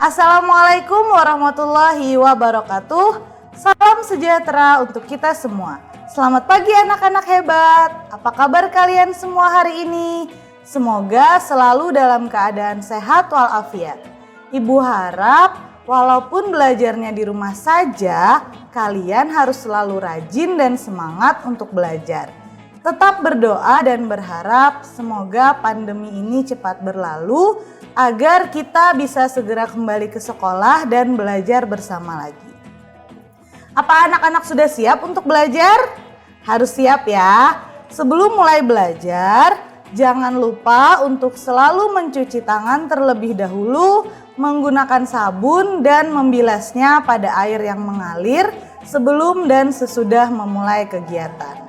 Assalamualaikum warahmatullahi wabarakatuh. Salam sejahtera untuk kita semua. Selamat pagi anak-anak hebat. Apa kabar kalian semua hari ini? Semoga selalu dalam keadaan sehat walafiat. Ibu harap walaupun belajarnya di rumah saja, kalian harus selalu rajin dan semangat untuk belajar. Tetap berdoa dan berharap semoga pandemi ini cepat berlalu agar kita bisa segera kembali ke sekolah dan belajar bersama lagi. Apa anak-anak sudah siap untuk belajar? Harus siap ya. Sebelum mulai belajar, jangan lupa untuk selalu mencuci tangan terlebih dahulu, menggunakan sabun dan membilasnya pada air yang mengalir sebelum dan sesudah memulai kegiatan.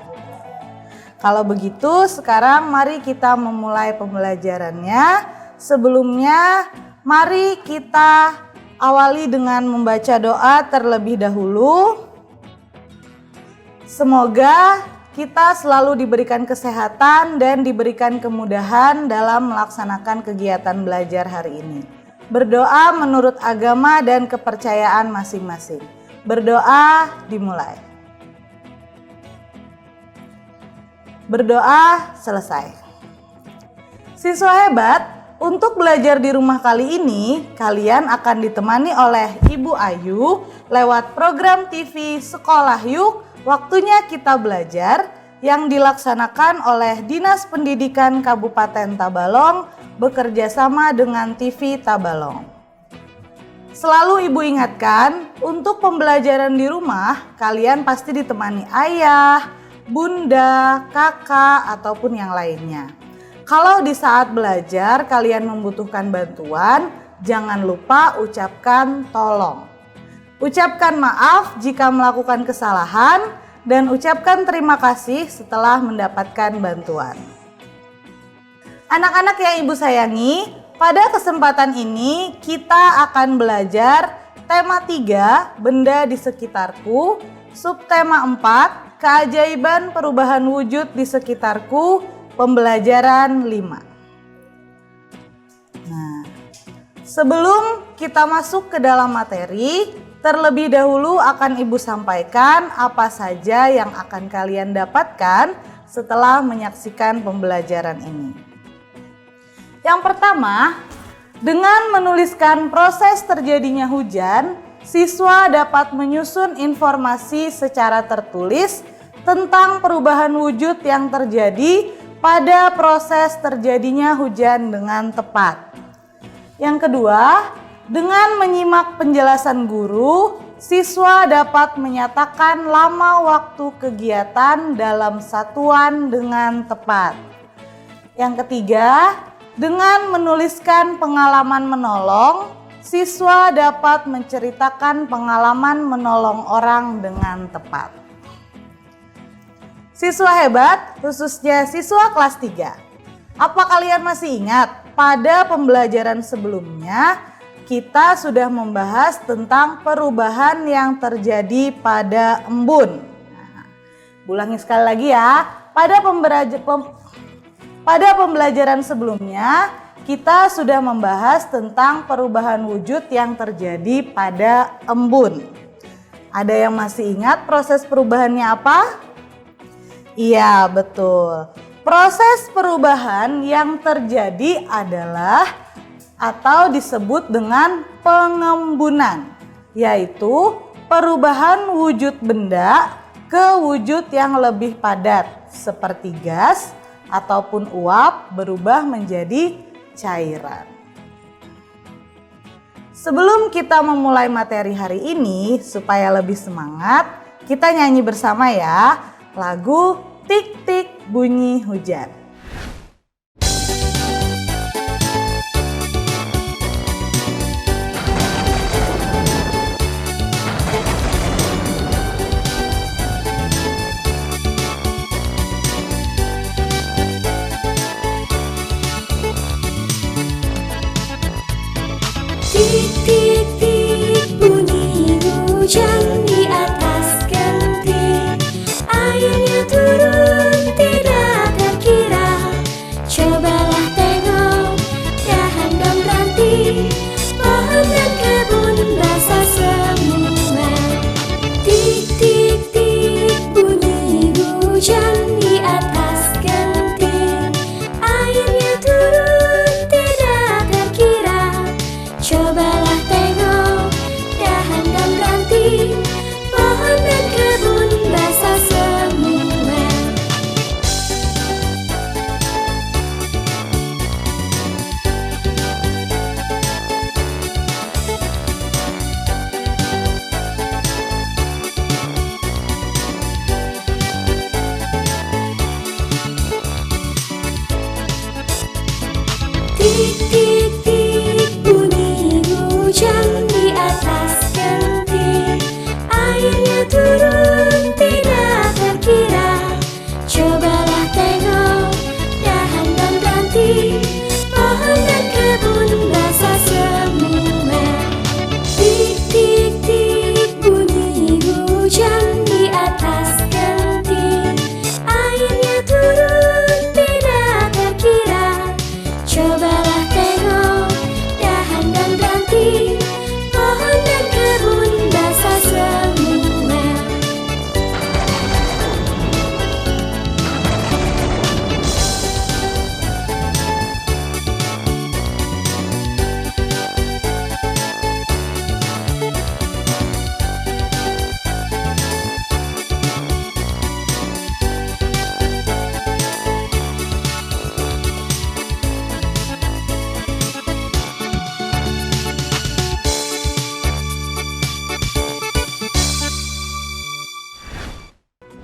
Kalau begitu, sekarang mari kita memulai pembelajarannya. Sebelumnya, mari kita awali dengan membaca doa terlebih dahulu. Semoga kita selalu diberikan kesehatan dan diberikan kemudahan dalam melaksanakan kegiatan belajar hari ini. Berdoa menurut agama dan kepercayaan masing-masing. Berdoa dimulai. Berdoa selesai. Siswa hebat, untuk belajar di rumah kali ini, kalian akan ditemani oleh Ibu Ayu lewat program TV Sekolah Yuk, Waktunya Kita Belajar yang dilaksanakan oleh Dinas Pendidikan Kabupaten Tabalong bekerja sama dengan TV Tabalong. Selalu Ibu ingatkan, untuk pembelajaran di rumah, kalian pasti ditemani ayah, bunda, kakak, ataupun yang lainnya. Kalau di saat belajar kalian membutuhkan bantuan, jangan lupa ucapkan tolong. Ucapkan maaf jika melakukan kesalahan dan ucapkan terima kasih setelah mendapatkan bantuan. Anak-anak yang Ibu sayangi, pada kesempatan ini kita akan belajar tema 3, benda di sekitarku, subtema 4, keajaiban perubahan wujud di sekitarku, pembelajaran 5. Nah, sebelum kita masuk ke dalam materi, terlebih dahulu akan Ibu sampaikan apa saja yang akan kalian dapatkan setelah menyaksikan pembelajaran ini. Yang pertama, dengan menuliskan proses terjadinya hujan, siswa dapat menyusun informasi secara tertulis tentang perubahan wujud yang terjadi pada proses terjadinya hujan dengan tepat. Yang kedua, dengan menyimak penjelasan guru, siswa dapat menyatakan lama waktu kegiatan dalam satuan dengan tepat. Yang ketiga, dengan menuliskan pengalaman menolong, siswa dapat menceritakan pengalaman menolong orang dengan tepat. Siswa hebat, khususnya siswa kelas 3. Apa kalian masih ingat pada pembelajaran sebelumnya kita sudah membahas tentang perubahan yang terjadi pada embun. Nah, ulangi sekali lagi ya. Pada pembelajaran sebelumnya kita sudah membahas tentang perubahan wujud yang terjadi pada embun. Ada yang masih ingat proses perubahannya apa? Iya, betul. Proses perubahan yang terjadi adalah atau disebut dengan pengembunan, yaitu perubahan wujud benda ke wujud yang lebih padat seperti gas ataupun uap berubah menjadi cairan. Sebelum kita memulai materi hari ini, supaya lebih semangat, kita nyanyi bersama ya. Lagu Tik Tik Bunyi Hujan. Tik tik tik bunyi hujan di atas genting, airnya turun tidak terkira. Cobalah tengok dahan dan ranting, pohon dan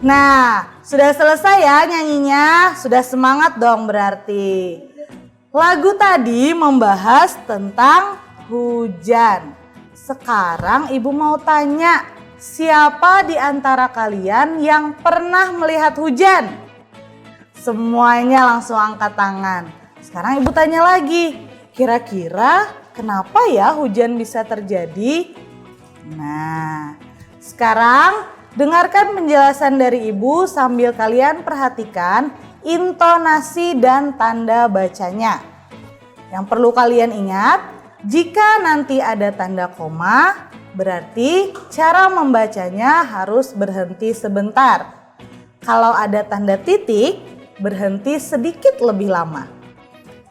Nah, sudah selesai ya nyanyinya? Sudah semangat dong berarti. Lagu tadi membahas tentang hujan. Sekarang ibu mau tanya, siapa di antara kalian yang pernah melihat hujan? Semuanya langsung angkat tangan. Sekarang ibu tanya lagi, kira-kira kenapa ya hujan bisa terjadi? Nah, sekarang dengarkan penjelasan dari ibu sambil kalian perhatikan intonasi dan tanda bacanya. Yang perlu kalian ingat, jika nanti ada tanda koma, berarti cara membacanya harus berhenti sebentar. Kalau ada tanda titik, berhenti sedikit lebih lama.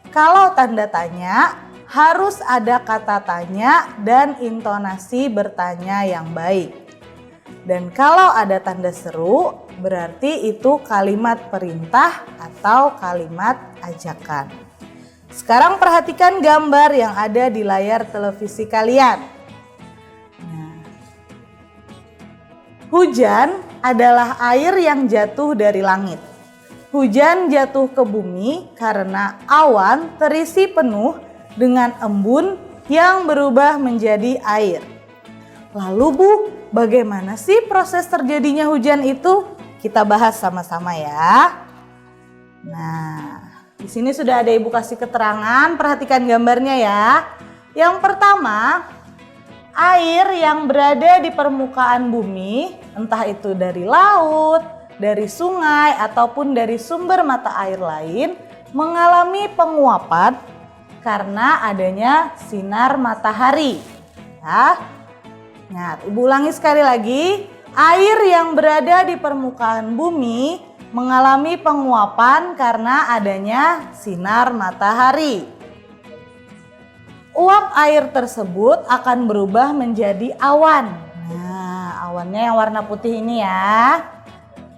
Kalau tanda tanya, harus ada kata tanya dan intonasi bertanya yang baik. Dan kalau ada tanda seru, berarti itu kalimat perintah atau kalimat ajakan. Sekarang perhatikan gambar yang ada di layar televisi kalian. Nah, hujan adalah air yang jatuh dari langit. Hujan jatuh ke bumi karena awan terisi penuh dengan embun yang berubah menjadi air. Lalu Bu, bagaimana sih proses terjadinya hujan itu? Kita bahas sama-sama ya. Nah, di sini sudah ada ibu kasih keterangan, perhatikan gambarnya ya. Yang pertama, air yang berada di permukaan bumi, entah itu dari laut, dari sungai, ataupun dari sumber mata air lain, mengalami penguapan karena adanya sinar matahari. Ya. Nah, ibu ulangi sekali lagi, air yang berada di permukaan bumi mengalami penguapan karena adanya sinar matahari. Uap air tersebut akan berubah menjadi awan. Nah, awannya yang warna putih ini ya.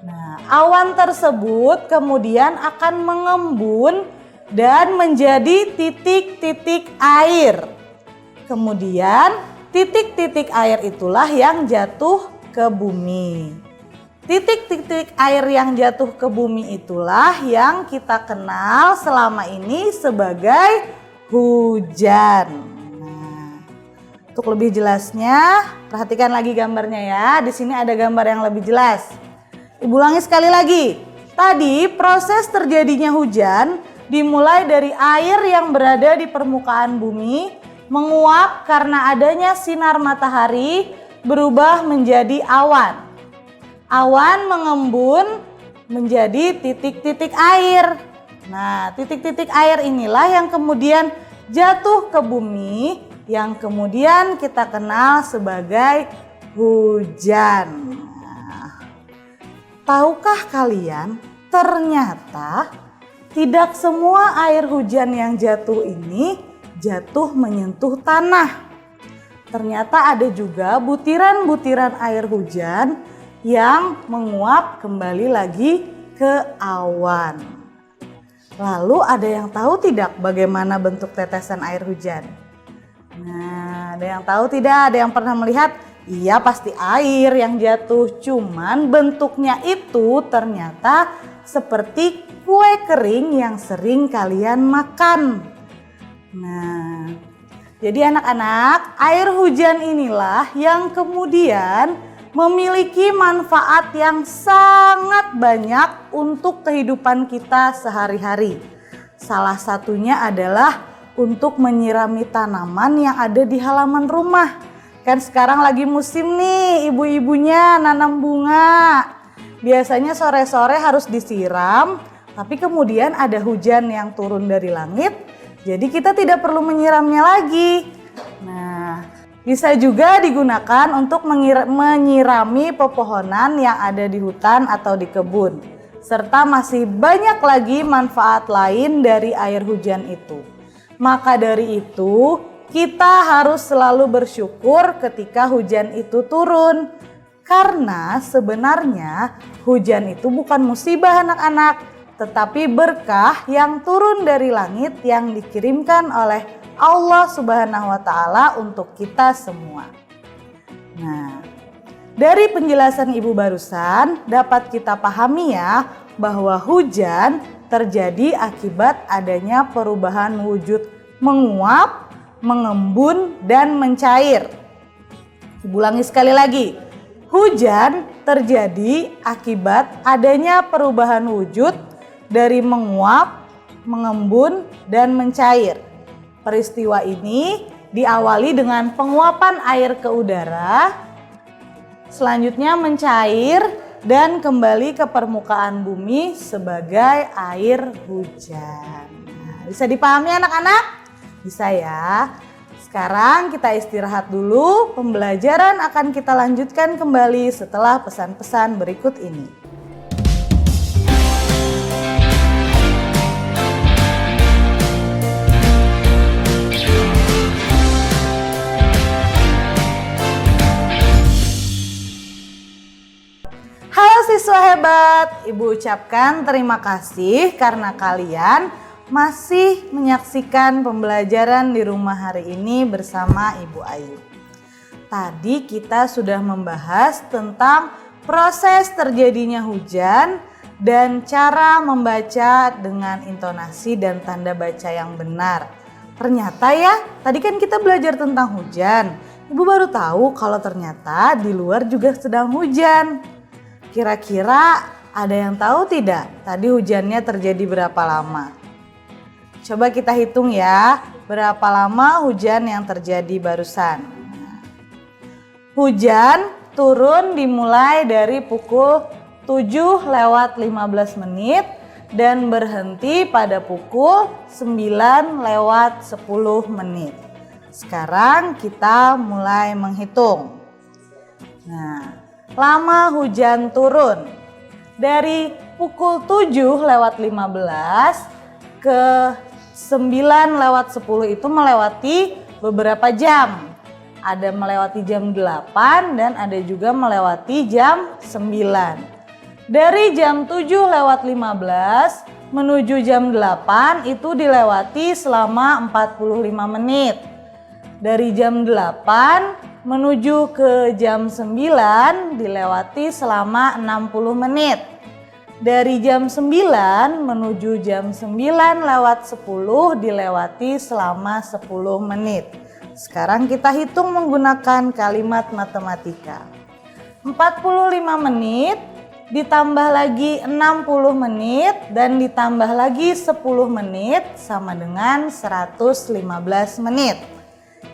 Nah, awan tersebut kemudian akan mengembun dan menjadi titik-titik air. Kemudian titik-titik air itulah yang jatuh ke bumi. Titik-titik air yang jatuh ke bumi itulah yang kita kenal selama ini sebagai hujan. Nah, untuk lebih jelasnya, perhatikan lagi gambarnya ya. Di sini ada gambar yang lebih jelas. Ibu ulangi sekali lagi. Tadi proses terjadinya hujan dimulai dari air yang berada di permukaan bumi, menguap karena adanya sinar matahari, berubah menjadi awan. Awan mengembun menjadi titik-titik air. Nah, titik-titik air inilah yang kemudian jatuh ke bumi, yang kemudian kita kenal sebagai hujan. Nah, tahukah kalian, ternyata tidak semua air hujan yang jatuh ini jatuh menyentuh tanah. Ternyata ada juga butiran-butiran air hujan yang menguap kembali lagi ke awan. Lalu ada yang tahu tidak bagaimana bentuk tetesan air hujan? Nah, ada yang tahu tidak? Ada yang pernah melihat? Iya, pasti air yang jatuh, cuman bentuknya itu ternyata seperti kue kering yang sering kalian makan. Nah, jadi anak-anak, air hujan inilah yang kemudian memiliki manfaat yang sangat banyak untuk kehidupan kita sehari-hari. Salah satunya adalah untuk menyirami tanaman yang ada di halaman rumah. Kan sekarang lagi musim nih, ibu-ibunya nanam bunga. Biasanya sore-sore harus disiram, tapi kemudian ada hujan yang turun dari langit, jadi kita tidak perlu menyiramnya lagi. Nah, bisa juga digunakan untuk menyirami pepohonan yang ada di hutan atau di kebun. Serta masih banyak lagi manfaat lain dari air hujan itu. Maka dari itu, kita harus selalu bersyukur ketika hujan itu turun. Karena sebenarnya hujan itu bukan musibah anak-anak, tetapi berkah yang turun dari langit yang dikirimkan oleh Allah Subhanahu wa Ta'ala untuk kita semua. Nah, Dari penjelasan Ibu barusan dapat kita pahami ya bahwa hujan terjadi akibat adanya perubahan wujud menguap, mengembun, dan mencair. Ibu ulangi sekali lagi. Hujan terjadi akibat adanya perubahan wujud dari menguap, mengembun, dan mencair. Peristiwa ini diawali dengan penguapan air ke udara, selanjutnya mencair dan kembali ke permukaan bumi sebagai air hujan. Nah, bisa dipahami anak-anak? Bisa ya. Sekarang kita istirahat dulu, pembelajaran akan kita lanjutkan kembali setelah pesan-pesan berikut ini. Halo siswa hebat, Ibu ucapkan terima kasih karena kalian masih menyaksikan pembelajaran di rumah hari ini bersama Ibu Ayu. Tadi kita sudah membahas tentang proses terjadinya hujan dan cara membaca dengan intonasi dan tanda baca yang benar. Ternyata ya, tadi kan kita belajar tentang hujan. Ibu baru tahu kalau ternyata di luar juga sedang hujan. Kira-kira ada yang tahu tidak tadi hujannya terjadi berapa lama? Coba kita hitung ya, berapa lama hujan yang terjadi barusan. Hujan turun dimulai dari pukul 7:15 dan berhenti pada pukul 9:10. Sekarang kita mulai menghitung. Nah, lama hujan turun dari pukul 7:15 ke 9:10 itu melewati beberapa jam. Ada melewati jam 8 dan ada juga melewati jam 9. Dari jam 7:15 menuju jam 8 itu dilewati selama 45 menit. Dari jam 8 menuju ke jam 9 dilewati selama 60 menit. Dari jam 9 menuju jam 9:10 dilewati selama 10 menit. Sekarang kita hitung menggunakan kalimat matematika. 45 menit ditambah lagi 60 menit dan ditambah lagi 10 menit sama dengan 115 menit.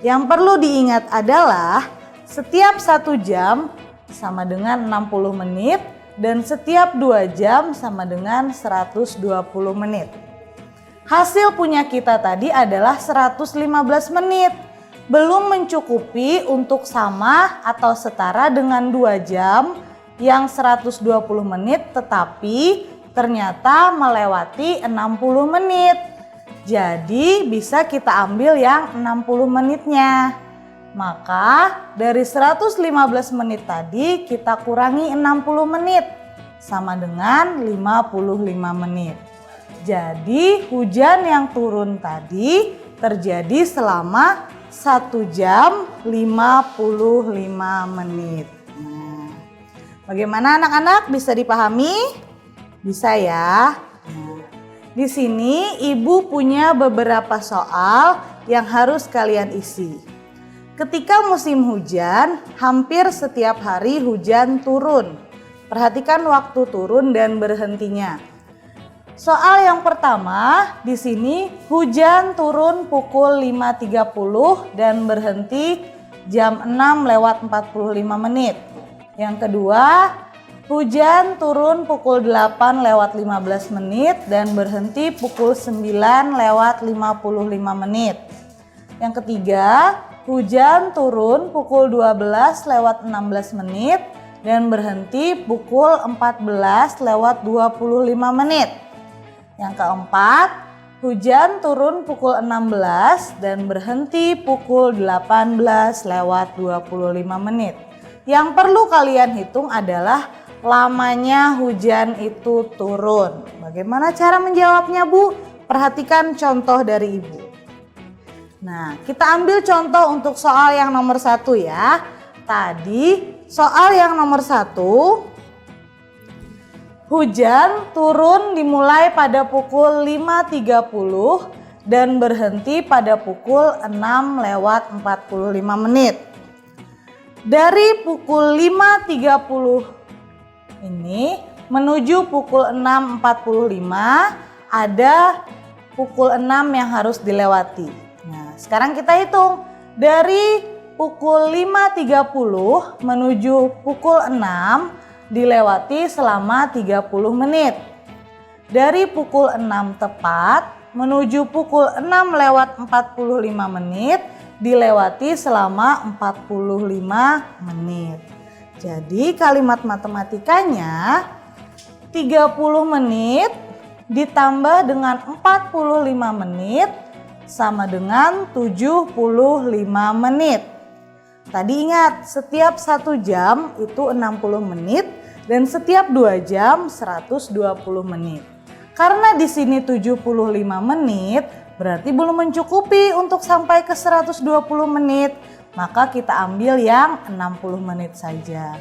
Yang perlu diingat adalah setiap 1 jam sama dengan 60 menit dan setiap 2 jam sama dengan 120 menit. Hasil punya kita tadi adalah 115 menit. Belum mencukupi untuk sama atau setara dengan 2 jam yang 120 menit tetapi ternyata melewati 60 menit. Jadi bisa kita ambil yang 60 menitnya. Maka dari 115 menit tadi kita kurangi 60 menit sama dengan 55 menit. Jadi hujan yang turun tadi terjadi selama 1 jam 55 menit. Nah, bagaimana anak-anak, bisa dipahami? Bisa ya. Di sini Ibu punya beberapa soal yang harus kalian isi. Ketika musim hujan, hampir setiap hari hujan turun. Perhatikan waktu turun dan berhentinya. Soal yang pertama, di sini hujan turun pukul 5.30 dan berhenti jam 6:45 menit. Yang kedua, hujan turun pukul 8:15 menit dan berhenti pukul 9:55 menit. Yang ketiga, hujan turun pukul 12:16 menit dan berhenti pukul 14:25 menit. Yang keempat, hujan turun pukul 16 dan berhenti pukul 18:25 menit. Yang perlu kalian hitung adalah lamanya hujan itu turun. Bagaimana cara menjawabnya, Bu? Perhatikan contoh dari Ibu. Nah, kita ambil contoh untuk soal yang nomor 1 ya. tadi soal yang nomor 1, hujan turun dimulai pada pukul 5.30 dan berhenti pada pukul 6:45 menit. Dari pukul 5.30 ini menuju pukul 6.45 ada pukul 6 yang harus dilewati. Nah, sekarang kita hitung dari pukul 5.30 menuju pukul 6 dilewati selama 30 menit. Dari pukul 6 tepat menuju pukul 6:45 menit dilewati selama 45 menit. Jadi kalimat matematikanya 30 menit ditambah dengan 45 menit sama dengan 75 menit. Tadi ingat, setiap 1 jam itu 60 menit dan setiap 2 jam 120 menit. Karena di sini 75 menit berarti belum mencukupi untuk sampai ke 120 menit, maka kita ambil yang 60 menit saja.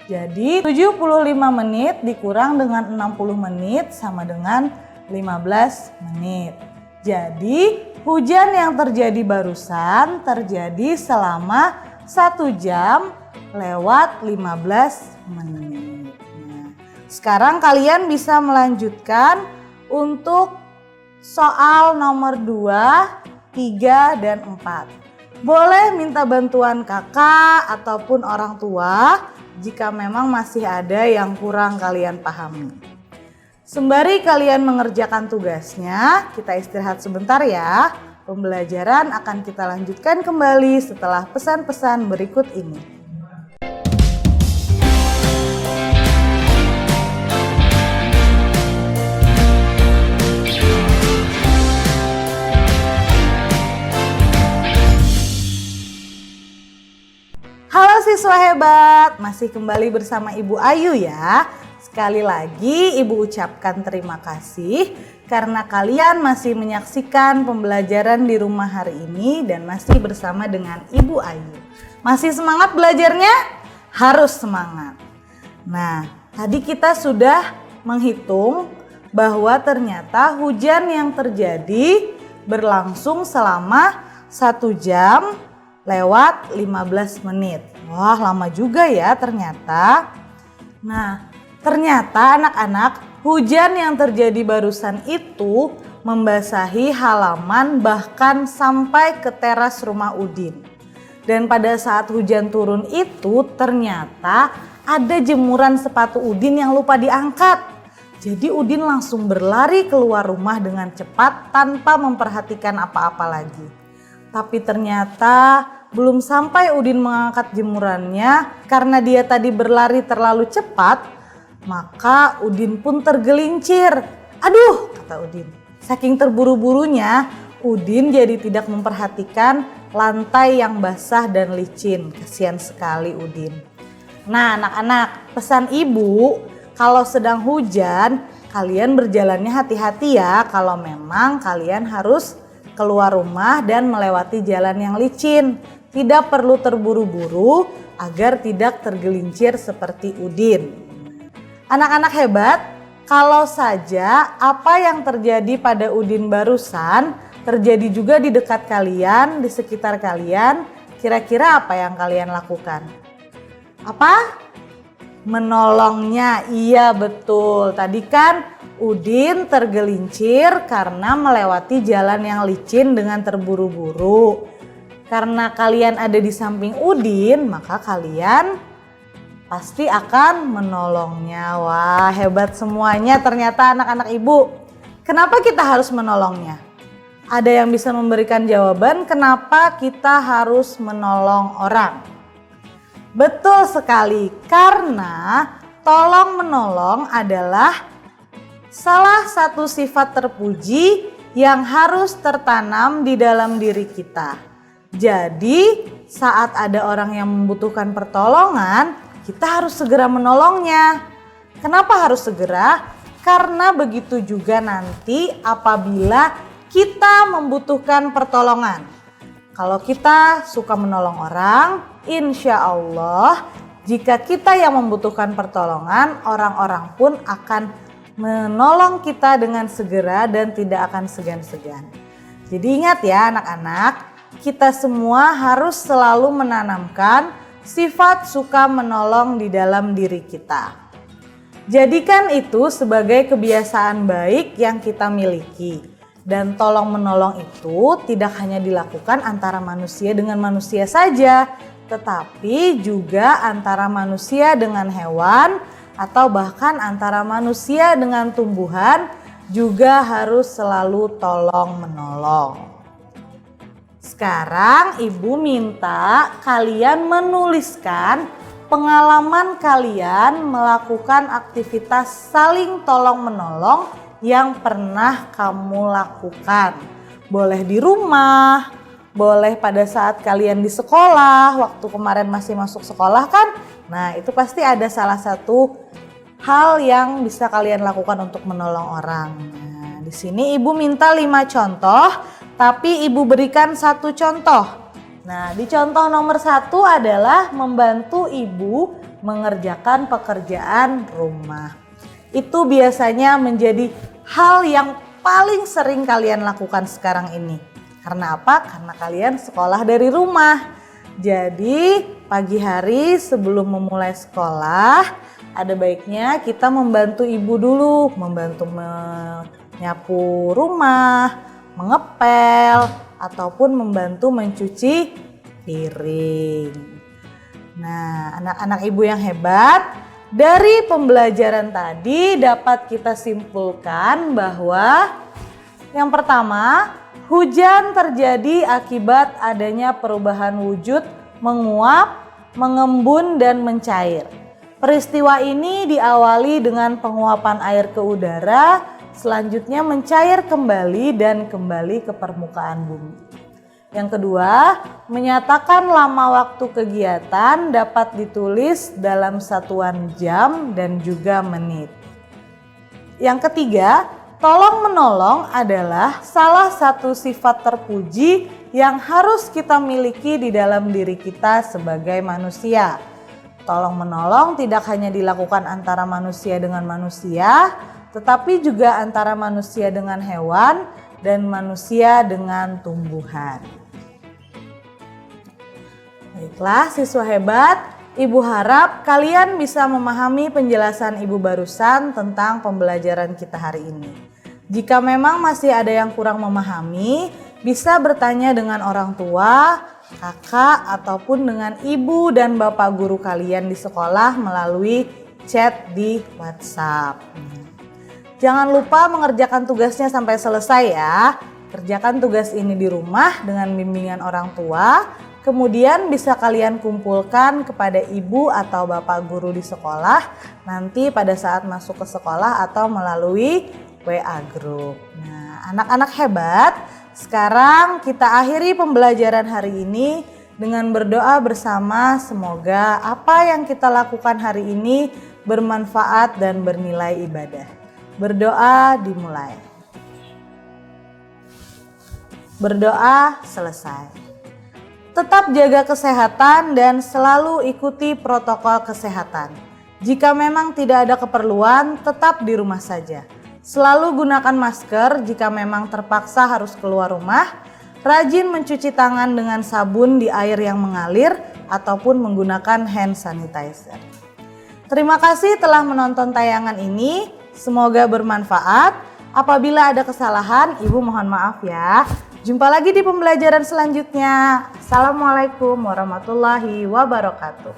Jadi 75 menit dikurang dengan 60 menit sama dengan 15 menit. Jadi hujan yang terjadi barusan terjadi selama 1 jam lewat 15 menit. Nah, sekarang kalian bisa melanjutkan untuk soal nomor 2, 3, dan 4. Boleh minta bantuan kakak ataupun orang tua jika memang masih ada yang kurang kalian pahami. Sembari kalian mengerjakan tugasnya, kita istirahat sebentar ya. Pembelajaran akan kita lanjutkan kembali setelah pesan-pesan berikut ini. Halo siswa hebat, masih kembali bersama Ibu Ayu ya. Sekali lagi Ibu ucapkan terima kasih karena kalian masih menyaksikan pembelajaran di rumah hari ini dan masih bersama dengan Ibu Ayu. Masih semangat belajarnya? Harus semangat. Nah, tadi kita sudah menghitung bahwa ternyata hujan yang terjadi berlangsung selama 1 jam lewat 15 menit. Wah, lama juga ya ternyata. Nah, ternyata anak-anak, hujan yang terjadi barusan itu membasahi halaman bahkan sampai ke teras rumah Udin. Dan pada saat hujan turun itu ternyata ada jemuran sepatu Udin yang lupa diangkat. Jadi Udin langsung berlari keluar rumah dengan cepat tanpa memperhatikan apa-apa lagi. Tapi ternyata belum sampai Udin mengangkat jemurannya karena dia tadi berlari terlalu cepat, maka Udin pun tergelincir. Aduh, kata Udin. Saking terburu-burunya, Udin jadi tidak memperhatikan lantai yang basah dan licin. Kasihan sekali Udin. Nah, anak-anak, pesan ibu, kalau sedang hujan, kalian berjalannya hati-hati ya. Kalau memang kalian harus keluar rumah dan melewati jalan yang licin. Tidak perlu terburu-buru agar tidak tergelincir seperti Udin. Anak-anak hebat, kalau saja apa yang terjadi pada Udin barusan terjadi juga di dekat kalian, di sekitar kalian, kira-kira apa yang kalian lakukan? Apa? Menolongnya. Iya betul. Tadi kan Udin tergelincir karena melewati jalan yang licin dengan terburu-buru. Karena kalian ada di samping Udin, maka kalian pasti akan menolongnya. Wah, hebat semuanya ternyata anak-anak ibu. Kenapa kita harus menolongnya? Ada yang bisa memberikan jawaban kenapa kita harus menolong orang? Betul sekali, karena tolong menolong adalah salah satu sifat terpuji yang harus tertanam di dalam diri kita. Jadi saat ada orang yang membutuhkan pertolongan, kita harus segera menolongnya. Kenapa harus segera? Karena begitu juga nanti apabila kita membutuhkan pertolongan. Kalau kita suka menolong orang, insya Allah jika kita yang membutuhkan pertolongan, orang-orang pun akan menolong kita dengan segera dan tidak akan segan-segan. Jadi ingat ya anak-anak, kita semua harus selalu menanamkan sifat suka menolong di dalam diri kita. Jadikan itu sebagai kebiasaan baik yang kita miliki. Dan tolong menolong itu tidak hanya dilakukan antara manusia dengan manusia saja, tetapi juga antara manusia dengan hewan atau bahkan antara manusia dengan tumbuhan juga harus selalu tolong menolong. Sekarang ibu minta kalian menuliskan pengalaman kalian melakukan aktivitas saling tolong menolong yang pernah kamu lakukan. Boleh di rumah, boleh pada saat kalian di sekolah, waktu kemarin masih masuk sekolah kan. Nah itu pasti ada salah satu hal yang bisa kalian lakukan untuk menolong orang. Nah di sini ibu minta 5 contoh, tapi ibu berikan 1 contoh. Nah di contoh nomor 1 adalah membantu ibu mengerjakan pekerjaan rumah. Itu biasanya menjadi hal yang paling sering kalian lakukan sekarang ini. Karena apa? Karena kalian sekolah dari rumah. Jadi pagi hari sebelum memulai sekolah, ada baiknya kita membantu ibu dulu. Membantu menyapu rumah, mengepel, ataupun membantu mencuci piring. Nah anak-anak ibu yang hebat, dari pembelajaran tadi dapat kita simpulkan bahwa yang pertama, hujan terjadi akibat adanya perubahan wujud menguap, mengembun, dan mencair. Peristiwa ini diawali dengan penguapan air ke udara, selanjutnya mencair kembali dan kembali ke permukaan bumi. Yang kedua, menyatakan lama waktu kegiatan dapat ditulis dalam satuan jam dan juga menit. Yang ketiga, tolong menolong adalah salah satu sifat terpuji yang harus kita miliki di dalam diri kita sebagai manusia. Tolong menolong tidak hanya dilakukan antara manusia dengan manusia, tetapi juga antara manusia dengan hewan dan manusia dengan tumbuhan. Baiklah siswa hebat, ibu harap kalian bisa memahami penjelasan ibu barusan tentang pembelajaran kita hari ini. Jika memang masih ada yang kurang memahami, bisa bertanya dengan orang tua, kakak, ataupun dengan ibu dan bapak guru kalian di sekolah melalui chat di WhatsApp. Jangan lupa mengerjakan tugasnya sampai selesai ya. Kerjakan tugas ini di rumah dengan bimbingan orang tua. Kemudian bisa kalian kumpulkan kepada ibu atau bapak guru di sekolah nanti pada saat masuk ke sekolah atau melalui WA group. Nah, anak-anak hebat, sekarang kita akhiri pembelajaran hari ini dengan berdoa bersama. Semoga apa yang kita lakukan hari ini bermanfaat dan bernilai ibadah. Berdoa dimulai. Berdoa selesai. Tetap jaga kesehatan dan selalu ikuti protokol kesehatan. Jika memang tidak ada keperluan, tetap di rumah saja. Selalu gunakan masker jika memang terpaksa harus keluar rumah. Rajin mencuci tangan dengan sabun di air yang mengalir ataupun menggunakan hand sanitizer. Terima kasih telah menonton tayangan ini. Semoga bermanfaat. Apabila ada kesalahan, Ibu mohon maaf ya. Jumpa lagi di pembelajaran selanjutnya. Assalamualaikum warahmatullahi wabarakatuh.